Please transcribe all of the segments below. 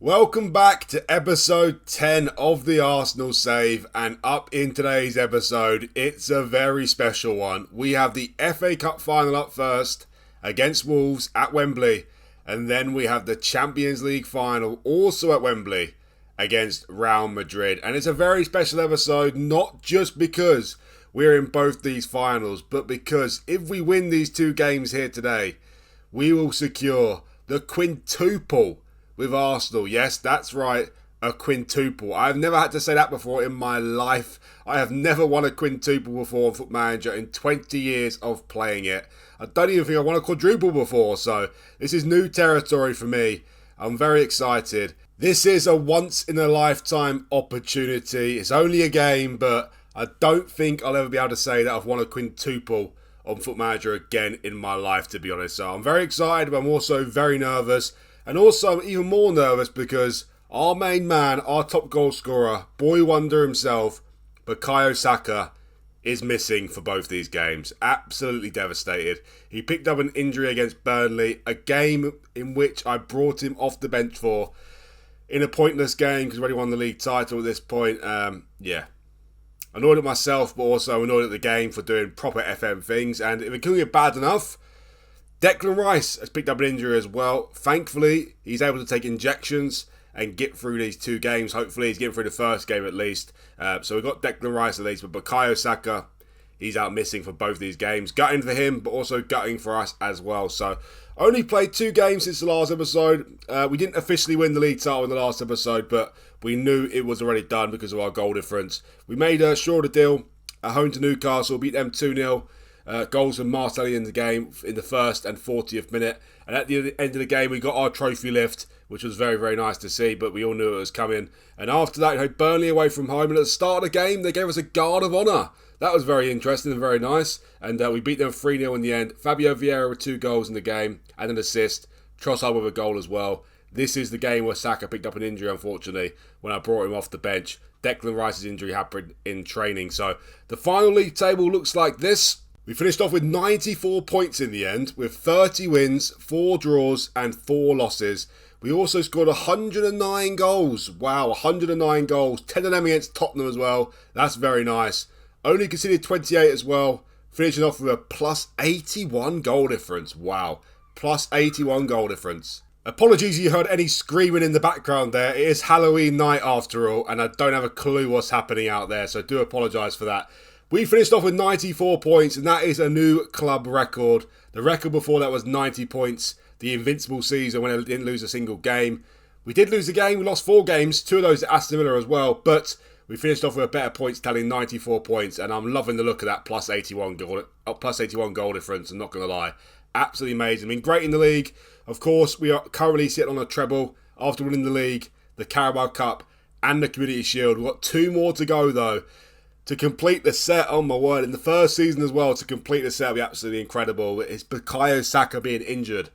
Welcome back to episode 10 of the Arsenal Save, and up in today's episode, it's a very special one. We have the FA Cup final up first against Wolves at Wembley, and then we have the Champions League final also at Wembley against Real Madrid. And it's a very special episode, not just because we're in both these finals, but because if we win these two games here today, we will secure the quintuple with Arsenal. Yes, that's right, a quintuple. I've never had to say that before in my life. I have never won a quintuple before on FootballManager in 20 years of playing it. I don't even think I won a quadruple before, so this is new territory for me. I'm very excited. This is a once-in-a-lifetime opportunity. It's only a game, but I don't think I'll ever be able to say that I've won a quintuple on FootballManager again in my life, to be honest. So I'm very excited, but I'm also very nervous. And also, I'm even more nervous because our main man, our top goal scorer, boy wonder himself, Bukayo Saka, is missing for both these games. Absolutely devastated. He picked up an injury against Burnley, a game in which I brought him off the bench for, in a pointless game because we already won the league title at this point. Annoyed at myself, but also annoyed at the game for doing proper FM things. And if it couldn't get bad enough, Declan Rice has picked up an injury as well. Thankfully, he's able to take injections and get through these two games. Hopefully, he's getting through the first game at least. So we've got Declan Rice at least, but Bukayo Saka, he's out missing for both these games. Gutting for him, but also gutting for us as well. So only played two games since the last episode. We didn't officially win the league title in the last episode, but we knew it was already done because of our goal difference. We made a shorter deal at home to Newcastle, beat them 2-0. Goals from Martinelli in the game in the first and 40th minute. And at the end of the game, we got our trophy lift, which was very, very nice to see, but we all knew it was coming. And after that, we had Burnley away from home. And at the start of the game, they gave us a guard of honour. That was very interesting and very nice. And we beat them 3-0 in the end. Fabio Vieira with 2 goals in the game and an assist. Trossard with a goal as well. This is the game where Saka picked up an injury, unfortunately, when I brought him off the bench. Declan Rice's injury happened in training. So the final league table looks like this. We finished off with 94 points in the end, with 30 wins, 4 draws and 4 losses. We also scored 109 goals. Wow, 109 goals. 10 of them against Tottenham as well. That's very nice. Only conceded 28 as well, finishing off with a plus 81 goal difference. Wow, plus 81 goal difference. Apologies if you heard any screaming in the background there. It is Halloween night after all, and I don't have a clue what's happening out there, so I do apologise for that. We finished off with 94 points, and that is a new club record. The record before that was 90 points, the invincible season when they didn't lose a single game. We did lose a game, we lost 4 games, 2 of those at Aston Villa as well, but we finished off with a better points tally, 94 points, and I'm loving the look of that plus 81 goal difference, I'm not going to lie. Absolutely amazing. I mean, great in the league. Of course, we are currently sitting on a treble after winning the league, the Carabao Cup, and the Community Shield. We've got 2 more to go, though. To complete the set, oh my word, in the first season as well, to complete the set will be absolutely incredible. It's Bukayo Saka being injured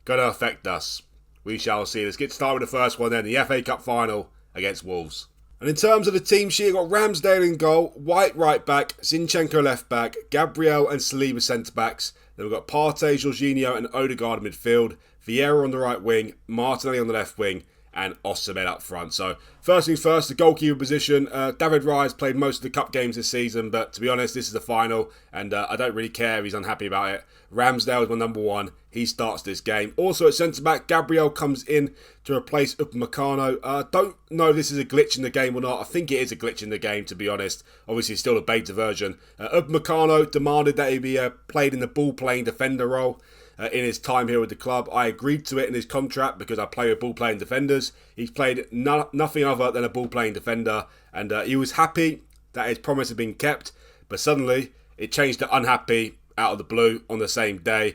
going to affect us. We shall see. Let's get started with the first one then, the FA Cup final against Wolves. And in terms of the team sheet, we've got Ramsdale in goal, White right back, Zinchenko left back, Gabriel and Saliba centre backs. Then we've got Partey, Jorginho and Odegaard in midfield, Vieira on the right wing, Martinelli on the left wing, and Osimhen up front. So first things first, the goalkeeper position. David Raya's played most of the cup games this season, but to be honest, this is the final, and I don't really care if he's unhappy about it. Ramsdale is my number 1. He starts this game. Also at centre-back, Gabriel comes in to replace Upamecano. Don't know if this is a glitch in the game or not. I think it is a glitch in the game, to be honest. Obviously, it's still a beta version. Upamecano demanded that he be played in the ball-playing defender role. In his time here with the club. I agreed to it in his contract because I play with ball-playing defenders. He's played nothing other than a ball-playing defender, and he was happy that his promise had been kept, but suddenly it changed to unhappy out of the blue on the same day,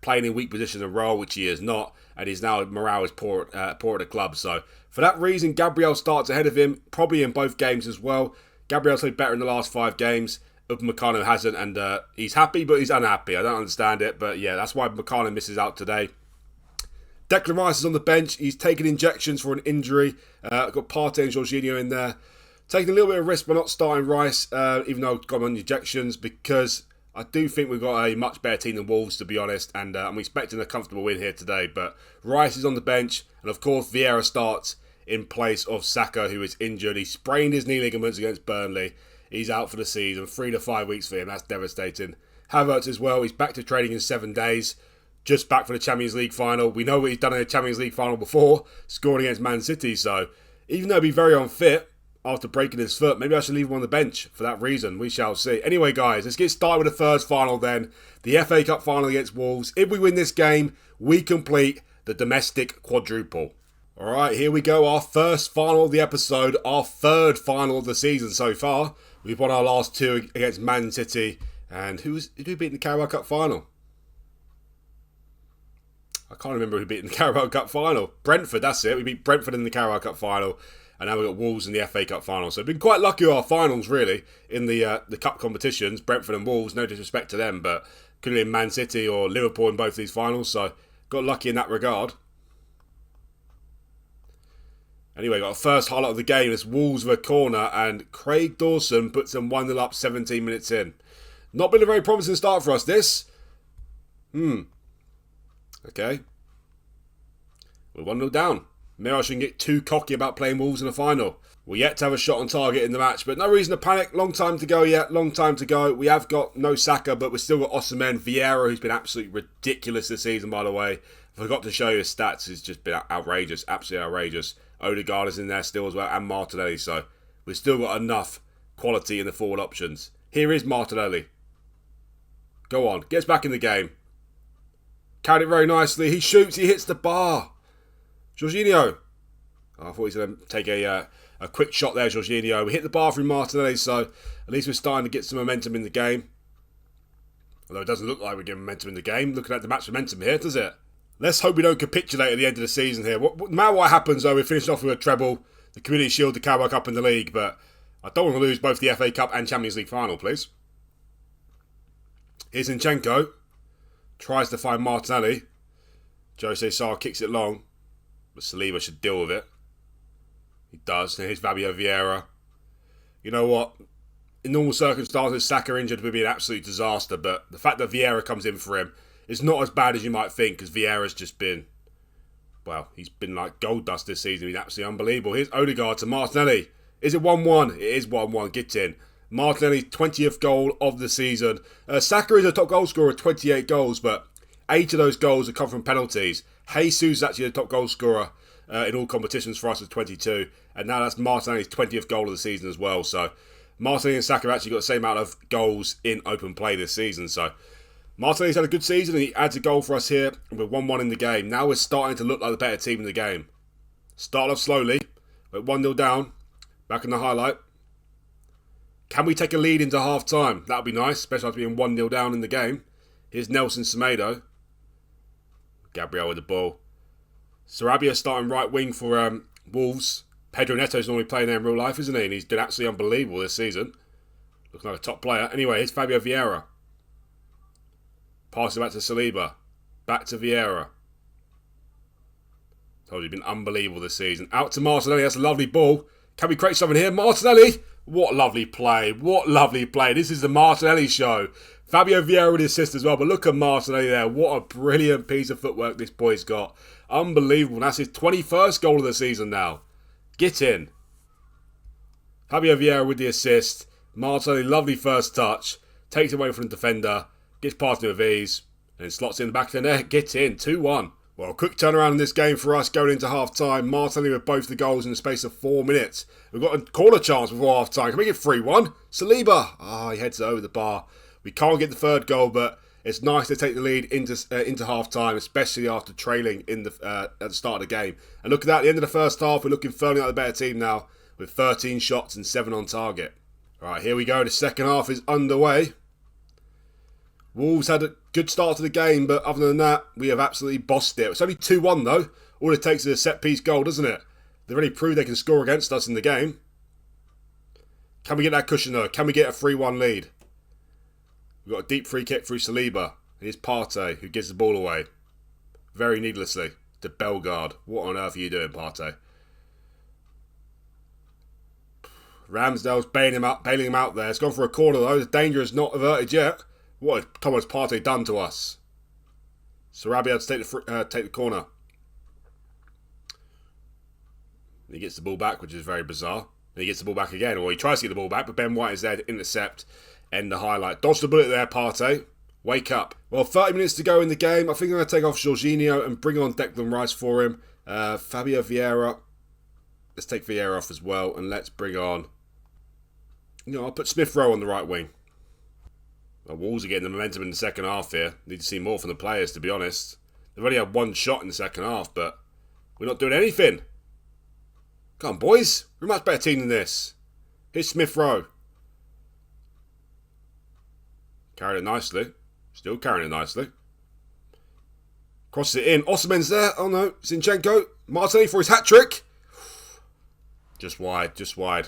playing in weak positions and role, which he is not, and his morale is poor at the club. So for that reason, Gabriel starts ahead of him, probably in both games as well. Gabriel's played better in the last 5 games. Upamecano hasn't, and he's happy, but he's unhappy. I don't understand it, but yeah, that's why Upamecano misses out today. Declan Rice is on the bench. He's taking injections for an injury. I've got Partey and Jorginho in there. Taking a little bit of risk by not starting Rice, even though I've got him on injections, because I do think we've got a much better team than Wolves, to be honest, and I'm expecting a comfortable win here today. But Rice is on the bench, and of course Vieira starts in place of Saka, who is injured. He sprained his knee ligaments against Burnley. He's out for the season, 3 to 5 weeks for him. That's devastating. Havertz as well. He's back to training in 7 days. Just back for the Champions League final. We know what he's done in the Champions League final before, scoring against Man City. So even though he'll be very unfit after breaking his foot, maybe I should leave him on the bench for that reason. We shall see. Anyway, guys, let's get started with the first final then. The FA Cup final against Wolves. If we win this game, we complete the domestic quadruple. Alright, here we go. Our first final of the episode. Our third final of the season so far. We've won our last 2 against Man City. And who beat in the Carabao Cup final? I can't remember who beat in the Carabao Cup final. Brentford, that's it. We beat Brentford in the Carabao Cup final. And now we've got Wolves in the FA Cup final. So we've been quite lucky with our finals, really, in the cup competitions. Brentford and Wolves, no disrespect to them, but could have been Man City or Liverpool in both these finals. So got lucky in that regard. Anyway, got a first highlight of the game. It's Wolves with a corner, and Craig Dawson puts them 1-0 up 17 minutes in. Not been a very promising start for us, this. Okay. We're 1-0 down. Maybe I shouldn't get too cocky about playing Wolves in the final. We're yet to have a shot on target in the match, but no reason to panic. Long time to go yet. Long time to go. We have got no Saka, but we've still got Osimhen. Vieira, who's been absolutely ridiculous this season, by the way. I forgot to show you his stats. It's just been outrageous. Absolutely outrageous. Odegaard is in there still as well, and Martinelli. So we've still got enough quality in the forward options. Here is Martinelli. Go on. Gets back in the game. Carried it very nicely. He shoots. He hits the bar. Jorginho. Oh, I thought he was going to take a quick shot there, Jorginho. We hit the bar through Martinelli, so at least we're starting to get some momentum in the game. Although it doesn't look like we're getting momentum in the game. Looking at the match momentum here, does it? Let's hope we don't capitulate at the end of the season here. No matter what happens, though, we're finishing off with a treble, the Community Shield, the Carabao Cup and the League, but I don't want to lose both the FA Cup and Champions League final, please. Here's Zinchenko. Tries to find Martinelli. Jose Sarr kicks it long, but Saliba should deal with it. He does. Here's Fabio Vieira. You know what? In normal circumstances, Saka injured would be an absolute disaster, but the fact that Vieira comes in for him is not as bad as you might think, because Vieira's just been, well, he's been like gold dust this season. He's absolutely unbelievable. Here's Odegaard to Martinelli. Is it 1-1? It is 1-1. Get in. Martinelli's 20th goal of the season. Saka is a top goal scorer with 28 goals, but 8 of those goals have come from penalties. Jesus is actually the top goal scorer in all competitions for us with 22. And now that's Martinelli's 20th goal of the season as well. So Martinelli and Saka have actually got the same amount of goals in open play this season. So Martinelli's had a good season and he adds a goal for us here. And we're 1-1 in the game. Now we're starting to look like the better team in the game. Start off slowly. We're 1-0 down. Back in the highlight. Can we take a lead into half time? That would be nice, especially after being 1-0 down in the game. Here's Nelson Semedo. Gabriel with the ball. Sarabia starting right wing for Wolves. Pedro Neto's normally playing there in real life, isn't he? And he's been absolutely unbelievable this season. Looking like a top player. Anyway, here's Fabio Vieira. Pass it back to Saliba. Back to Vieira. Told you, he's been unbelievable this season. Out to Martinelli. That's a lovely ball. Can we create something here? Martinelli! What lovely play. What lovely play. This is the Martinelli show. Fabio Vieira with his assist as well. But look at Martinelli there. What a brilliant piece of footwork this boy's got. Unbelievable. That's his 21st goal of the season now. Get in. Fabio Vieira with the assist. Martinelli, lovely first touch. Takes it away from the defender. Gets past him with ease. And slots in the back of the net. Get in. 2-1. Well, quick turnaround in this game for us going into half-time. Martinelli with both the goals in the space of 4 minutes. We've got a corner chance before half-time. Can we get 3-1? Saliba. He heads it over the bar. We can't get the third goal, but it's nice to take the lead into half-time, especially after trailing in the at the start of the game. And look at that, at the end of the first half, we're looking firmly like the better team now, with 13 shots and 7 on target. All right, here we go. The second half is underway. Wolves had a good start to the game, but other than that, we have absolutely bossed it. It's only 2-1 though. All it takes is a set-piece goal, doesn't it? They've already proved they can score against us in the game. Can we get that cushion though? Can we get a 3-1 lead? We've got a deep free kick through Saliba. Here's Partey, who gives the ball away. Very needlessly. To Bellegarde. What on earth are you doing, Partey? Ramsdale's bailing him out there. It's gone for a corner though. The danger is not averted yet. What has Thomas Partey done to us? Sarabia to take the corner. He gets the ball back, which is very bizarre. Then he gets the ball back again, or he tries to get the ball back, but Ben White is there to intercept. End the highlight. Dodge the bullet there, Partey. Wake up. Well, 30 minutes to go in the game. I think I'm going to take off Jorginho and bring on Declan Rice for him. Fabio Vieira. Let's take Vieira off as well, and let's bring on... I'll put Smith Rowe on the right wing. Well, Wolves are getting the momentum in the second half here. Need to see more from the players, to be honest. They've only had one shot in the second half, but we're not doing anything. Come on, boys. We're a much better team than this. Here's Smith Rowe. Carried it nicely. Still carrying it nicely. Crosses it in. Osimhen's there. Oh no. Zinchenko. Martinelli for his hat-trick. Just wide. Just wide.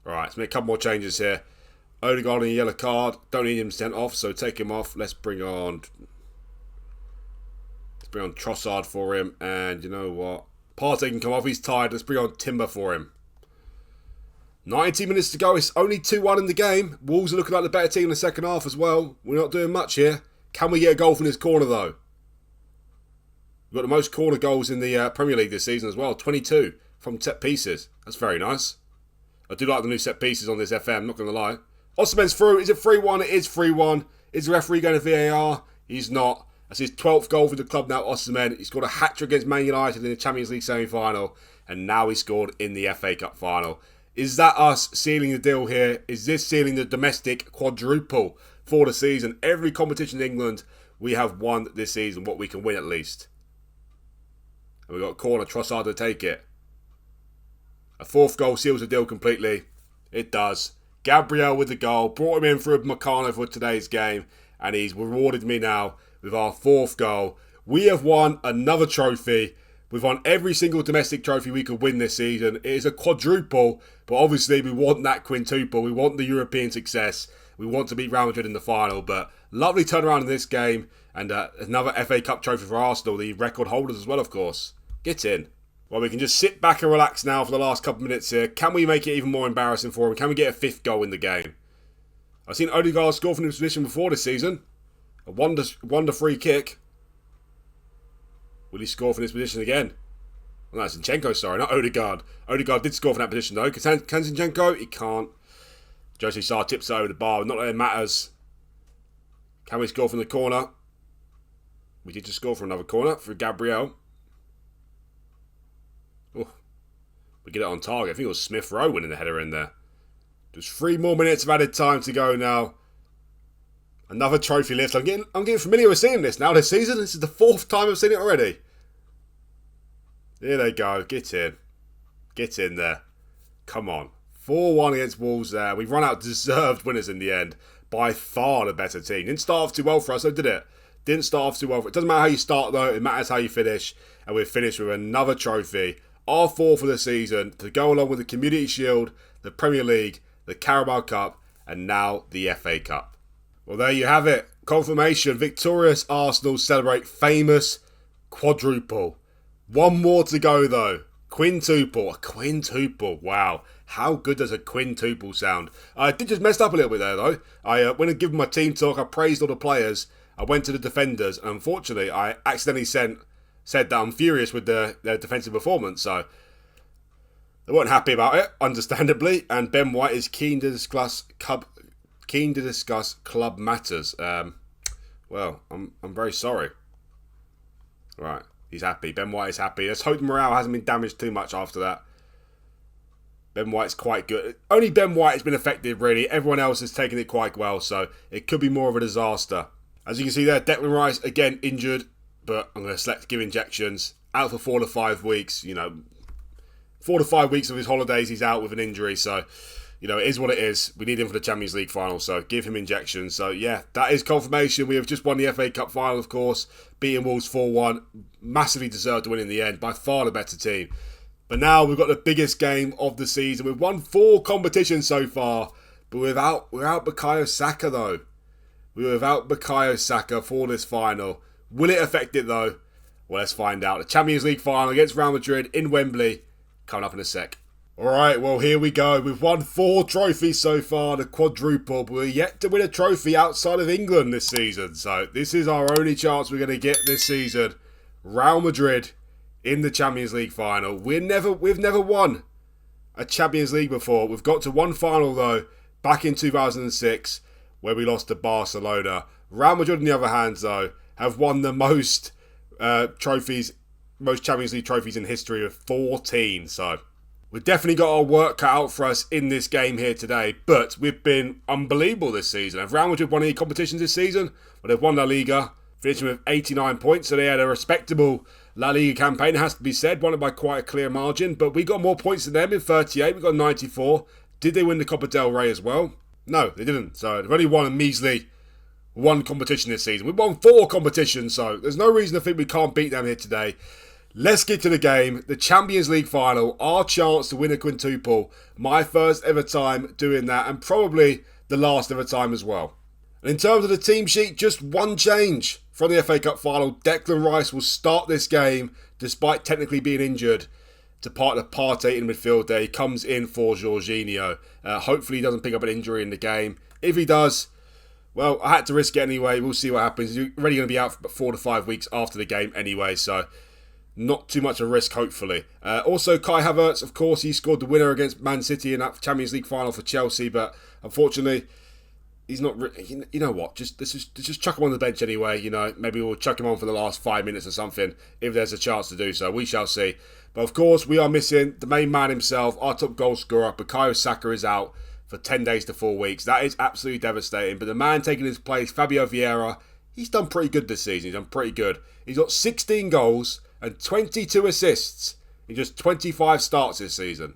Alright, let's make a couple more changes here. Odegaard on a yellow card. Don't need him sent off, so take him off. Let's bring on Trossard for him. And you know what? Partey can come off. He's tired. Let's bring on Timber for him. 90 minutes to go. It's only 2-1 in the game. Wolves are looking like the better team in the second half as well. We're not doing much here. Can we get a goal from this corner though? We've got the most corner goals in the Premier League this season as well. 22 from set pieces. That's very nice. I do like the new set pieces on this FM, not going to lie. Osimhen's through. Is it 3-1? It is 3-1. Is the referee going to VAR? He's not. That's his 12th goal for the club now, Osimhen. He scored a hat-trick against Man United in the Champions League semi-final. And now he scored in the FA Cup final. Is that us sealing the deal here? Is this sealing the domestic quadruple for the season? Every competition in England we have won this season, what we can win at least. And we've got a corner, Trossard to take it. A fourth goal seals the deal completely. It does. Gabriel with the goal. Brought him in for a Meccano for today's game. And he's rewarded me now with our fourth goal. We have won another trophy. We've won every single domestic trophy we could win this season. It is a quadruple. But obviously we want that quintuple. We want the European success. We want to beat Real Madrid in the final. But lovely turnaround in this game. And another FA Cup trophy for Arsenal. The record holders as well, of course. Get in. Well, we can just sit back and relax now for the last couple of minutes here. Can we make it even more embarrassing for him? Can we get a fifth goal in the game? I've seen Odegaard score from this position before this season. A wonder free kick. Will he score from this position again? Well, no, Zinchenko, sorry, not Odegaard. Odegaard did score from that position though. Can Zinchenko? He can't. Josie Sarr tips it over the bar. Not that it matters. Can we score from the corner? We did just score from another corner for Gabriel. Oh, we get it on target. I think it was Smith Rowe winning the header in there. Just 3 more minutes of added time to go now. Another trophy lift. I'm getting familiar with seeing this now this season. This is the 4th time I've seen it already. Here they go. Get in. Get in there. Come on. 4-1 against Wolves there. We've run out deserved winners in the end. By far the better team. Didn't start off too well for us, though, did it? Didn't start off too well. It doesn't matter how you start, though. It matters how you finish. And we've finished with another trophy. Our 4th for the season to go along with the Community Shield, the Premier League, the Carabao Cup, and now the FA Cup. Well, there you have it. Confirmation. Victorious Arsenal celebrate famous quadruple. 1 more to go, though. Quintuple. A quintuple. Wow. How good does a quintuple sound? I did just mess up a little bit there, though. When I given my team talk, I praised all the players. I went to the defenders, and unfortunately, I accidentally said that I'm furious with their defensive performance, so they weren't happy about it, understandably. And Ben White is keen to discuss club matters. Well, I'm very sorry. Right, he's happy. Ben White is happy. Let's hope the morale hasn't been damaged too much after that. Ben White's quite good. Only Ben White has been affected, really. Everyone else has taken it quite well, so it could be more of a disaster. As you can see there, Declan Rice, again, injured. But I'm going to select give injections. Out for 4 to 5 weeks. 4 to 5 weeks of his holidays, he's out with an injury. So, it is what it is. We need him for the Champions League final. So, give him injections. So, yeah, that is confirmation. We have just won the FA Cup final, of course. Beating Wolves 4-1. Massively deserved to win in the end. By far the better team. But now we've got the biggest game of the season. We've won 4 competitions so far. But without Bukayo Saka, though. We're without Bukayo Saka for this final. Will it affect it though? Well, let's find out. The Champions League final against Real Madrid in Wembley. Coming up in a sec. Alright, well here we go. We've won 4 trophies so far, the quadruple, but we're yet to win a trophy outside of England this season. So this is our only chance we're going to get this season. Real Madrid in the Champions League final. We've never won a Champions League before. We've got to one final though, back in 2006, where we lost to Barcelona. Real Madrid on the other hand though, have won the most Champions League trophies in history of 14. So we've definitely got our work cut out for us in this game here today, but we've been unbelievable this season. Have Real Madrid won any competitions this season? Well, they've won La Liga, finishing with 89 points, so they had a respectable La Liga campaign, it has to be said, won it by quite a clear margin, but we got more points than them in 38, we got 94. Did they win the Copa del Rey as well? No, they didn't, so they've only won a measly 1 competition this season. We've won 4 competitions, so there's no reason to think we can't beat them here today. Let's get to the game, the Champions League final, our chance to win a quintuple. My first ever time doing that, and probably the last ever time as well. And in terms of the team sheet, just one change from the FA Cup final. Declan Rice will start this game, despite technically being injured, to partner Partey in midfield there. He comes in for Jorginho. Hopefully he doesn't pick up an injury in the game. If he does, well, I had to risk it anyway. We'll see what happens. He's already going to be out for 4 to 5 weeks after the game anyway, so not too much of a risk, hopefully. Also, Kai Havertz, of course, he scored the winner against Man City in that Champions League final for Chelsea, but unfortunately, he's not. You know what? Let's just chuck him on the bench anyway. You know, maybe we'll chuck him on for the last 5 minutes or something if there's a chance to do so. We shall see. But of course, we are missing the main man himself, our top goal scorer. Bukayo Saka is out for 10 days to 4 weeks. That is absolutely devastating. But the man taking his place, Fabio Vieira, he's done pretty good this season. He's done pretty good. He's got 16 goals and 22 assists in just 25 starts this season.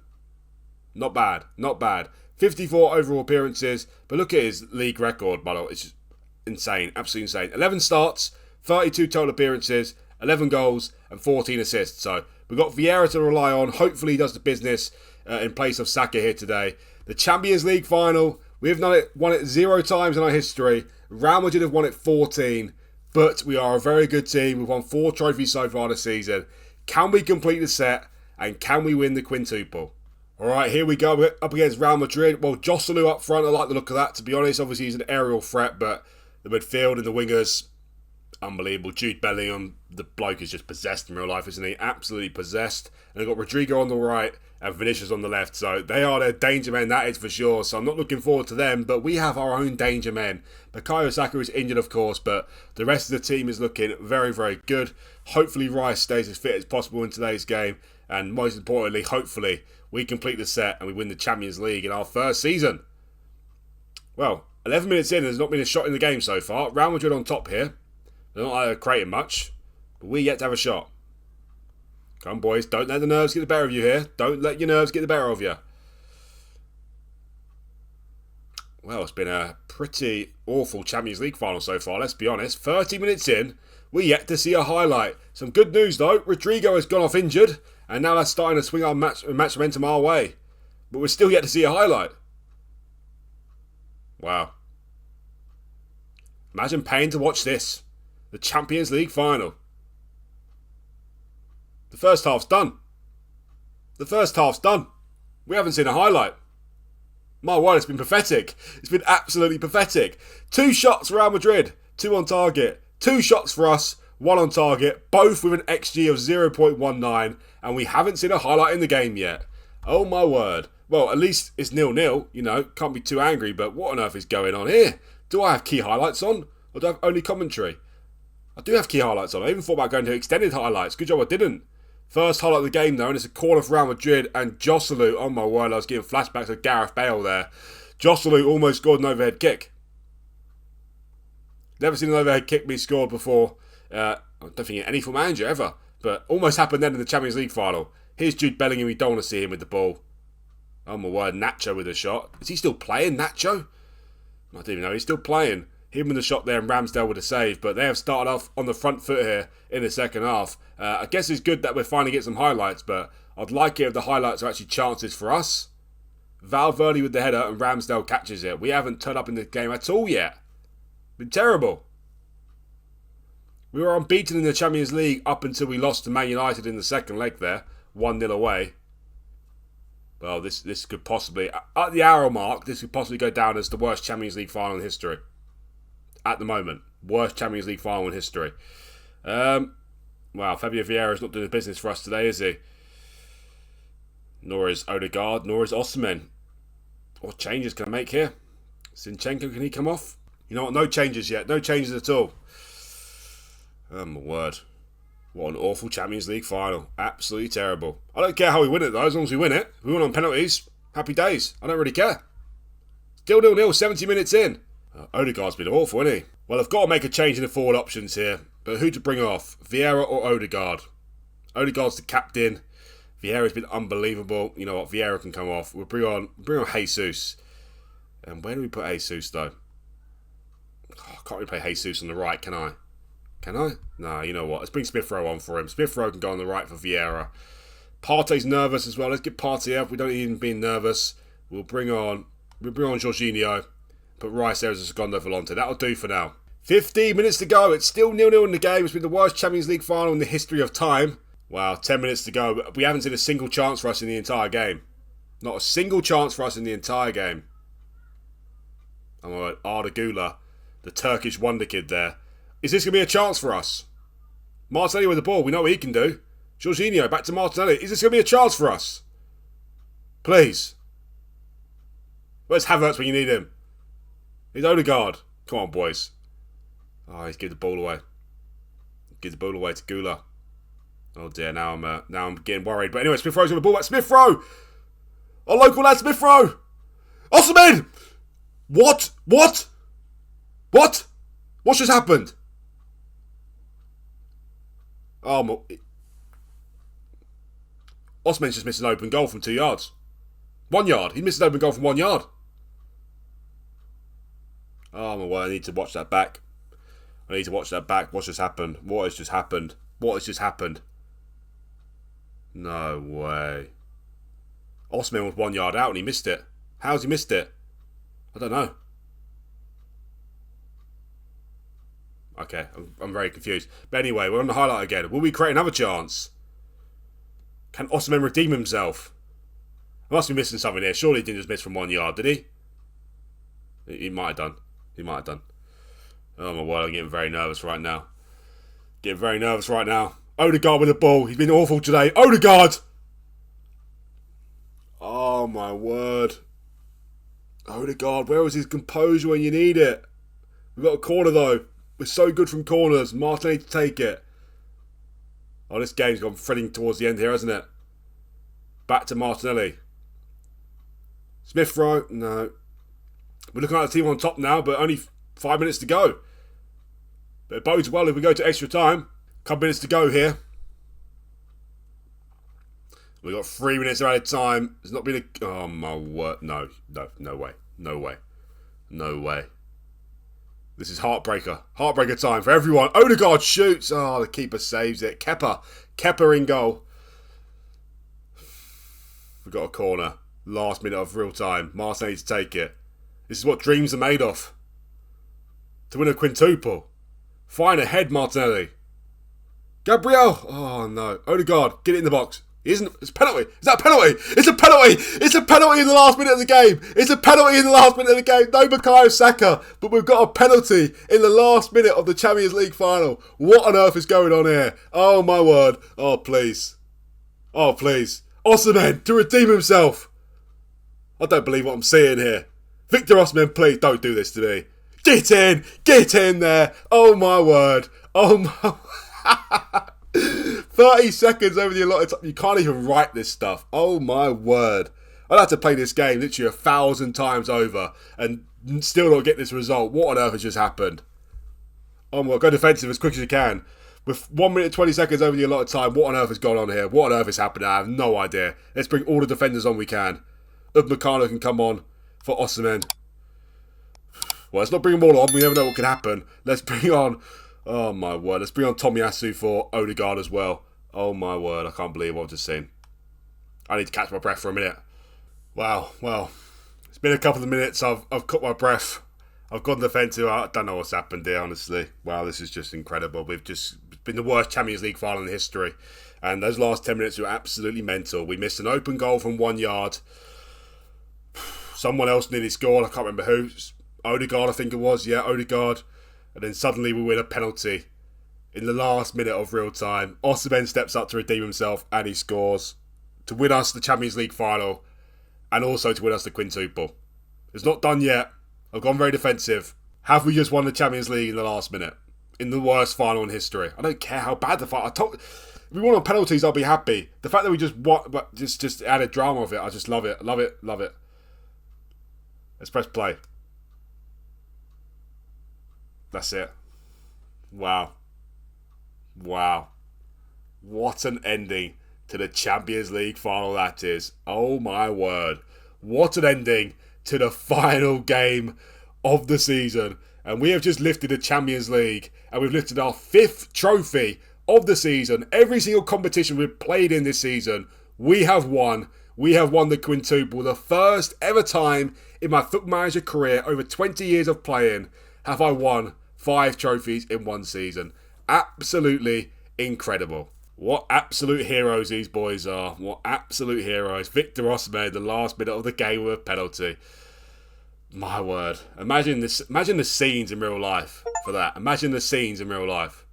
Not bad, not bad. 54 overall appearances, but look at his league record, by the way. It's just insane, absolutely insane. 11 starts, 32 total appearances, 11 goals and 14 assists. So we've got Vieira to rely on. Hopefully he does the business in place of Saka here today. The Champions League final, we've won it 0 times in our history. Real Madrid have won it 14. But we are a very good team. We've won 4 trophies so far this season. Can we complete the set? And can we win the quintuple? Alright, here we go. We're up against Real Madrid. Well, Joselu up front. I like the look of that, to be honest. Obviously, he's an aerial threat, but the midfield and the wingers, unbelievable. Jude Bellingham, the bloke is just possessed in real life, isn't he? Absolutely possessed. And they've got Rodrigo on the right and Vinicius on the left. So they are their danger men, that is for sure. So I'm not looking forward to them, but we have our own danger men. Bukayo Saka is injured, of course, but the rest of the team is looking very, very good. Hopefully Rice stays as fit as possible in today's game. And most importantly, hopefully, we complete the set and we win the Champions League in our first season. Well, 11 minutes in, there's not been a shot in the game so far. Real Madrid on top here. They're not creating much, but we yet to have a shot. Come on, boys. Don't let the nerves get the better of you here. Don't let your nerves get the better of you. Well, it's been a pretty awful Champions League final so far, let's be honest. 30 minutes in, we're yet to see a highlight. Some good news, though. Rodrigo has gone off injured, and now that's starting to swing our match momentum our way. But we're still yet to see a highlight. Wow. Imagine paying to watch this. The Champions League final. The first half's done. The first half's done. We haven't seen a highlight. My word, it's been pathetic. It's been absolutely pathetic. 2 shots for Real Madrid, 2 on target. 2 shots for us, 1 on target, both with an XG of 0.19, and we haven't seen a highlight in the game yet. Oh my word. Well, at least it's 0-0, you know, can't be too angry, but what on earth is going on here? Do I have key highlights on, or do I have only commentary? I do have key highlights on. I even thought about going to extended highlights. Good job I didn't. First highlight of the game though, and it's a corner for Real Madrid, and Joselu, oh my word, I was getting flashbacks of Gareth Bale there. Joselu almost scored an overhead kick. Never seen an overhead kick be scored before. I don't think any FootballManager ever, but almost happened then in the Champions League final. Here's Jude Bellingham, we don't want to see him with the ball. Oh my word, Nacho with a shot. Is he still playing, Nacho? I don't even know, he's still playing. Him with the shot there and Ramsdale with a save, but they have started off on the front foot here in the second half. I guess it's good that we're finally getting some highlights, but I'd like it if the highlights are actually chances for us. Valverde with the header and Ramsdale catches it. We haven't turned up in the game at all yet. Been terrible. We were unbeaten in the Champions League up until we lost to Man United in the second leg there. 1-0 away. Well, this could possibly, at the hour mark, this could possibly go down as the worst Champions League final in history. At the moment. Worst Champions League final in history. Wow, Fabio Vieira's not doing the business for us today, is he? Nor is Odegaard, nor is Osimhen. What changes can I make here? Zinchenko, can he come off? You know what? No changes yet. No changes at all. Oh, my word. What an awful Champions League final. Absolutely terrible. I don't care how we win it, though, as long as we win it. If we win on penalties, happy days. I don't really care. Still 0-0, 70 minutes in. Odegaard's been awful, hasn't he? Well, I've got to make a change in the forward options here. But who to bring off? Vieira or Odegaard? Odegaard's the captain. Vieira's been unbelievable. You know what? Vieira can come off. We'll bring on Jesus. And where do we put Jesus, though? Oh, I can't really play Jesus on the right, can I? Can I? Nah, you know what? Let's bring Smith Rowe on for him. Smith Rowe can go on the right for Vieira. Partey's nervous as well. Let's get Partey up. We don't need him being nervous. We'll bring on Jorginho. Put Rice there as a secondo volante. That'll do for now. 15 minutes to go. It's still 0-0 in the game. It's been the worst Champions League final in the history of time. Wow, 10 minutes to go. We haven't seen a single chance for us in the entire game. Not a single chance for us in the entire game. Oh my word, Arda Güler, the Turkish wonder kid there. Is this going to be a chance for us? Martinelli with the ball. We know what he can do. Jorginho, back to Martinelli. Is this going to be a chance for us? Please. Where's Havertz when you need him? He's Odegaard. Come on, boys. Oh, he's give the ball away. Give the ball away to Güler. Oh dear, now I'm getting worried. But anyway, Smith Rowe's got the ball back. Smith Rowe! Our local lad, Smith Rowe! Osimhen! What? What? What? What's just happened? Oh, Osimhen's just missed an open goal from 2 yards. 1 yard. He missed an open goal from 1 yard. Oh my word, I need to watch that back. I need to watch that back. What's just happened? What has just happened? What has just happened? No way. Osimhen was 1 yard out and he missed it. How's he missed it? I don't know. Okay, I'm very confused. But anyway, we're on the highlight again. Will we create another chance? Can Osimhen redeem himself? I must be missing something here. Surely he didn't just miss from 1 yard, did he? He might have done. He might have done. Oh my word, I'm getting very nervous right now. Getting very nervous right now. Odegaard with the ball. He's been awful today. Odegaard! Oh my word. Odegaard, where was his composure when you need it? We've got a corner though. We're so good from corners. Martinelli to take it. Oh, this game's gone threading towards the end here, hasn't it? Back to Martinelli. Smith Rowe, no. We're looking at the team on top now, but only 5 minutes to go. But it bodes well if we go to extra time. Couple minutes to go here. We've got 3 minutes of added time. There's not been a... Oh, my word. No way. No way. No way. This is heartbreaker. Heartbreaker time for everyone. Odegaard shoots. Oh, the keeper saves it. Kepa in goal. We've got a corner. Last minute of real time. Martinelli to take it. This is what dreams are made of. To win a quintuple. Fine ahead, Martinelli. Gabriel. Oh, no. Odegaard, get it in the box. It's a penalty. Is that a penalty? It's a penalty. It's a penalty in the last minute of the game. It's a penalty in the last minute of the game. No Bukayo Saka. But we've got a penalty in the last minute of the Champions League final. What on earth is going on here? Oh, my word. Oh, please. Oh, please. Osimhen to redeem himself. I don't believe what I'm seeing here. Victor Osimhen, please don't do this to me. Get in. Get in there. Oh, my word. Oh, my... 30 seconds over the allotted time. You can't even write this stuff. Oh my word. I'd have to play this game literally 1,000 times over and still not get this result. What on earth has just happened? Oh my God, go defensive as quick as you can. With 1 minute 20 seconds over the allotted time, what on earth has gone on here? What on earth is happening? I have no idea. Let's bring all the defenders on we can. Upamecano can come on for Osimhen. Well, let's not bring them all on. We never know what could happen. Let's bring on... Oh my word, let's bring on Tomiyasu for Odegaard as well. Oh my word, I can't believe what I've just seen. I need to catch my breath for a minute. Wow, well, it's been a couple of minutes, I've caught my breath. I've gone defensive, I don't know what's happened here, honestly. Wow, this is just incredible. We've just been the worst Champions League final in history. And those last 10 minutes were absolutely mental. We missed an open goal from 1 yard. Someone else nearly scored. I can't remember who. Odegaard, I think it was. Yeah, Odegaard. And then suddenly we win a penalty in the last minute of real time. Osimhen steps up to redeem himself and he scores to win us the Champions League final and also to win us the quintuple. It's not done yet. I've gone very defensive. Have we just won the Champions League in the last minute? In the worst final in history? I don't care how bad the final... If we won on penalties, I'll be happy. The fact that we just won, just added drama of it, I just love it. Love it. Love it. Let's press play. That's it. Wow. Wow. What an ending to the Champions League final that is. Oh my word. What an ending to the final game of the season. And we have just lifted the Champions League. And we've lifted our 5th trophy of the season. Every single competition we've played in this season, we have won. We have won the quintuple. The first ever time in my Football Manager career, over 20 years of playing, have I won 5 trophies in one season. Absolutely incredible. What absolute heroes these boys are. What absolute heroes. Victor Osimhen, the last minute of the game with a penalty. My word. Imagine this. Imagine the scenes in real life for that. Imagine the scenes in real life.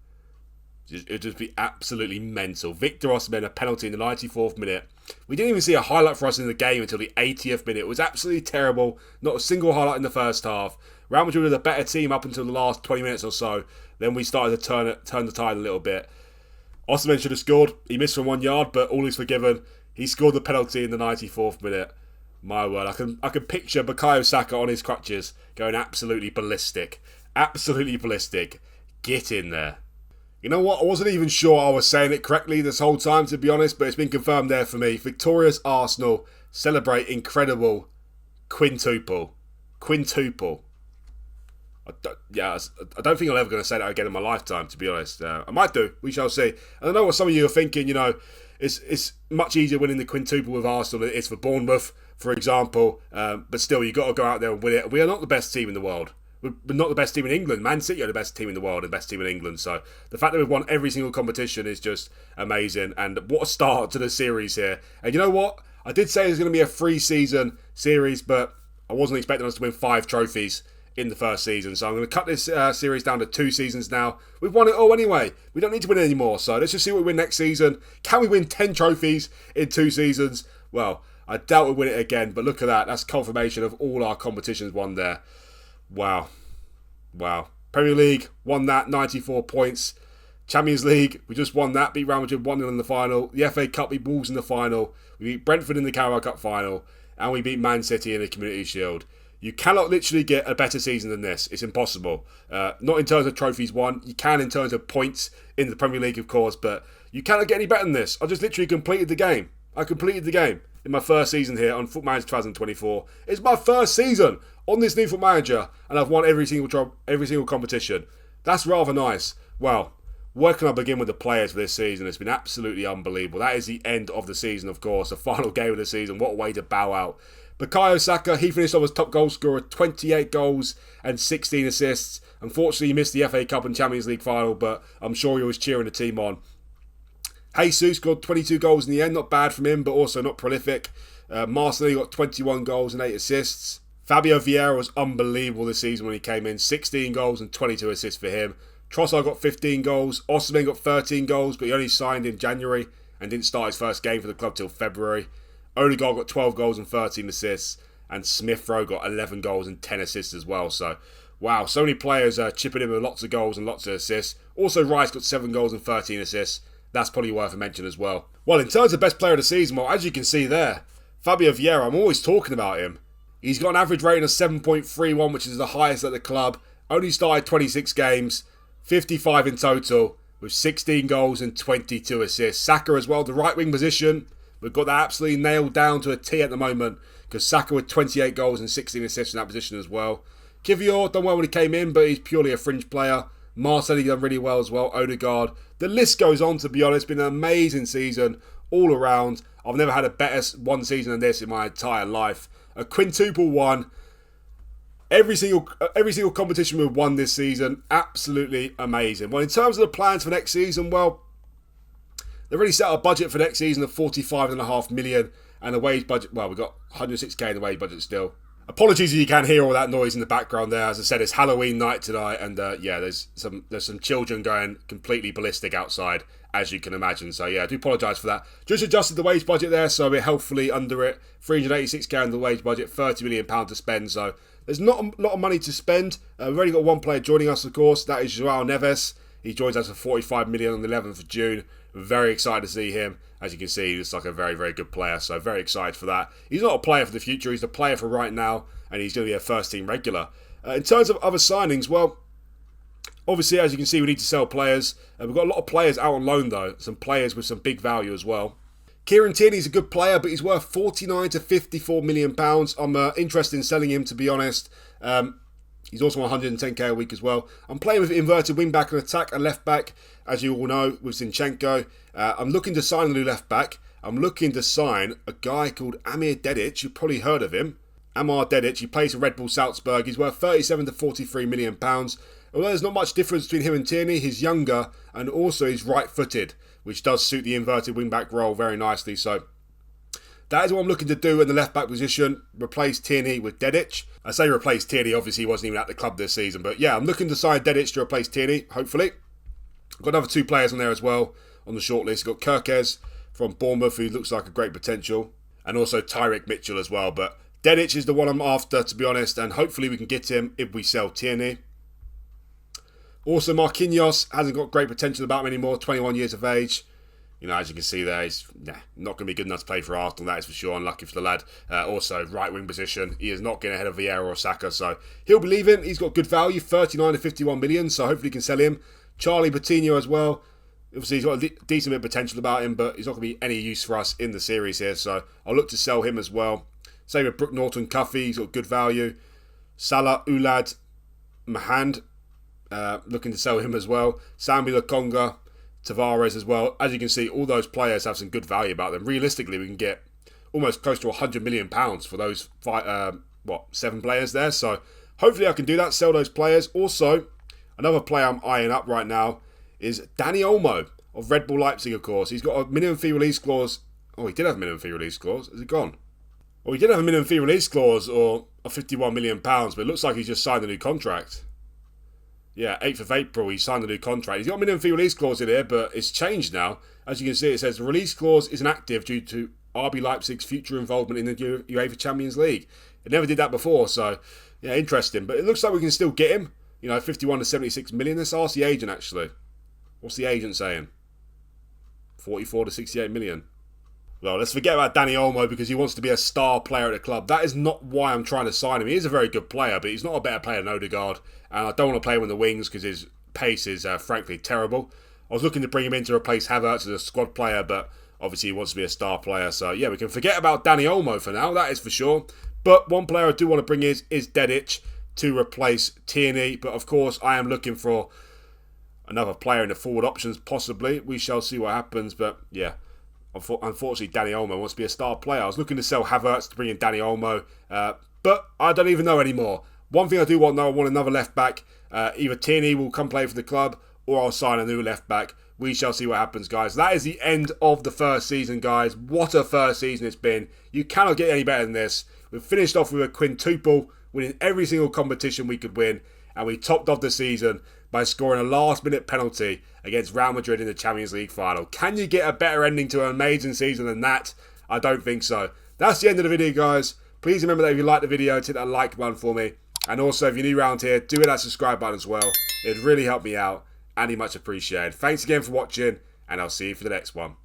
It'd just be absolutely mental. Victor Osimhen, a penalty in the 94th minute. We didn't even see a highlight for us in the game until the 80th minute. It was absolutely terrible. Not a single highlight in the first half. Real Madrid were the better team up until the last 20 minutes or so. Then we started to turn the tide a little bit. Osimhen should have scored. He missed from 1 yard, but all is forgiven. He scored the penalty in the 94th minute. My word, I can picture Bukayo Saka on his crutches going absolutely ballistic. Absolutely ballistic. Get in there. You know what? I wasn't even sure I was saying it correctly this whole time, to be honest, but it's been confirmed there for me. Victorious Arsenal celebrate incredible quintuple. Quintuple. I don't think I'm ever going to say that again in my lifetime, to be honest. I might do. We shall see. And I know what some of you are thinking, you know, it's much easier winning the quintuple with Arsenal than it is for Bournemouth, for example. But still, you've got to go out there and win it. We are not the best team in the world. We're not the best team in England. Man City are the best team in the world and best team in England. So the fact that we've won every single competition is just amazing. And what a start to the series here. And you know what? I did say it was going to be a 3-season series, but I wasn't expecting us to win 5 trophies in the first season. So I'm going to cut this series down to 2 seasons now. We've won it all anyway. We don't need to win it anymore. So let's just see what we win next season. Can we win 10 trophies in 2 seasons? Well, I doubt we'll win it again. But look at that. That's confirmation of all our competitions won there. Wow. Premier League, won that, 94 points. Champions League, we just won that, beat Real Madrid 1-0 in the final. The FA Cup, beat Wolves in the final. We beat Brentford in the Carabao Cup final. And we beat Man City in the Community Shield. You cannot literally get a better season than this. It's impossible. Not in terms of trophies won. You can in terms of points in the Premier League, of course. But you cannot get any better than this. I just literally completed the game. I completed the game in my first season here on Football Manager 2024. It's my first season on this new Football Manager, and I've won every single competition. That's rather nice. Well, where can I begin with the players for this season? It's been absolutely unbelievable. That is the end of the season, of course. The final game of the season. What a way to bow out. Bukayo Saka, he finished off as top goal scorer, 28 goals and 16 assists. Unfortunately, he missed the FA Cup and Champions League final, but I'm sure he was cheering the team on. Jesus scored 22 goals in the end. Not bad from him, but also not prolific. Marcelino got 21 goals and 8 assists. Fabio Vieira was unbelievable this season when he came in. 16 goals and 22 assists for him. Trossard got 15 goals. Osimhen got 13 goals, but he only signed in January and didn't start his first game for the club till February. Odegaard got 12 goals and 13 assists. And Smith Rowe got 11 goals and 10 assists as well. So, wow, so many players chipping in with lots of goals and lots of assists. Also, Rice got 7 goals and 13 assists. That's probably worth a mention as well. Well, in terms of best player of the season, well, as you can see there, Fabio Vieira, I'm always talking about him. He's got an average rating of 7.31, which is the highest at the club. Only started 26 games, 55 in total, with 16 goals and 22 assists. Saka as well, the right wing position. We've got that absolutely nailed down to a T at the moment, because Saka with 28 goals and 16 assists in that position as well. Kivior done well when he came in, but he's purely a fringe player. Marcelino done really well as well. Odegaard. The list goes on, to be honest. It's been an amazing season all around. I've never had a better one season than this in my entire life. A quintuple one. Every single competition we've won this season, absolutely amazing. Well, in terms of the plans for next season, well, they've already set a budget for next season of 45.5 million, and a wage budget. Well, we've got 106k in the wage budget still. Apologies if you can hear all that noise in the background there. As I said, it's Halloween night tonight, and yeah, there's some children going completely ballistic outside, as you can imagine. So yeah, I do apologise for that. Just adjusted the wage budget there, so we're healthily under it. 386k in the wage budget, £30 million to spend. So there's not a lot of money to spend. We've already got one player joining us, of course. That is Joao Neves. He joins us for 45 million on the 11th of June. We're very excited to see him. As you can see, he looks like a very, very good player. So very excited for that. He's not a player for the future. He's a player for right now. And he's going to be a first-team regular. In terms of other signings, well, obviously, as you can see, we need to sell players. We've got a lot of players out on loan, though. Some players with some big value as well. Kieran Tierney's a good player, but he's worth 49 to 54 million pounds. I'm interested in selling him, to be honest. He's also on 110k a week as well. I'm playing with inverted wing back and attack and left back, as you all know, with Zinchenko. I'm looking to sign a new left back. I'm looking to sign a guy called Amir Dedic. You've probably heard of him. Amar Dedic. He plays for Red Bull Salzburg. He's worth 37 to 43 million pounds. Although there's not much difference between him and Tierney, he's younger and also he's right-footed, which does suit the inverted wing-back role very nicely. So that is what I'm looking to do in the left-back position, replace Tierney with Dedic. I say replace Tierney, obviously he wasn't even at the club this season. But yeah, I'm looking to sign Dedic to replace Tierney, hopefully. I've got another two players on there as well on the shortlist. Got Kirkez from Bournemouth, who looks like a great potential. And also Tyrick Mitchell as well. But Dedic is the one I'm after, to be honest. And hopefully we can get him if we sell Tierney. Also, Marquinhos hasn't got great potential about him anymore. 21 years of age. You know, as you can see there, he's not going to be good enough to play for Arsenal. That is for sure. Unlucky for the lad. Also, right wing position. He is not getting ahead of Vieira or Saka. So he'll be leaving. He's got good value. 39 to 51 million. So hopefully he can sell him. Charlie Coutinho as well. Obviously, he's got a decent bit of potential about him, but he's not going to be any use for us in the series here. So I'll look to sell him as well. Same with Brook Norton-Cuffy. He's got good value. Salah Oulad Mahand. Looking to sell him as well. Sambi Lokonga, Tavares as well. As you can see, all those players have some good value about them. Realistically, we can get almost close to £100 million for those 7 players there. So hopefully I can do that, sell those players. Also, another player I'm eyeing up right now is Dani Olmo of Red Bull Leipzig, of course. He's got a minimum fee release clause. Oh, he did have a minimum fee release clause. Is it gone? Well, he did have a minimum fee release clause or of £51 million, but it looks like he's just signed a new contract. Yeah, 8th of April, he signed a new contract. He's got a minimum fee release clause in here, but it's changed now. As you can see, it says the release clause is inactive due to RB Leipzig's future involvement in the UEFA Champions League. It never did that before, so yeah, interesting. But it looks like we can still get him. You know, 51 to 76 million. Let's ask the agent, actually. What's the agent saying? 44 to 68 million. Well, let's forget about Dani Olmo because he wants to be a star player at the club. That is not why I'm trying to sign him. He is a very good player, but he's not a better player than Odegaard. And I don't want to play him in the wings because his pace is, frankly, terrible. I was looking to bring him in to replace Havertz as a squad player, but obviously he wants to be a star player. So, yeah, we can forget about Dani Olmo for now. That is for sure. But one player I do want to bring is Dedic to replace Tierney. But, of course, I am looking for another player in the forward options, possibly. We shall see what happens. But, yeah. Unfortunately, Dani Olmo wants to be a star player. I was looking to sell Havertz to bring in Dani Olmo, but I don't even know anymore. One thing I do want, though, I want another left back. Either Tierney will come play for the club, or I'll sign a new left back. We shall see what happens, guys. That is the end of the first season, guys. What a first season it's been. You cannot get any better than this. We've finished off with a quintuple, winning every single competition we could win, and we topped off the season by scoring a last-minute penalty against Real Madrid in the Champions League final. Can you get a better ending to an amazing season than that? I don't think so. That's the end of the video, guys. Please remember that if you like the video, hit that like button for me. And also, if you're new around here, do hit that subscribe button as well. It'd really help me out, and be much appreciated. Thanks again for watching, and I'll see you for the next one.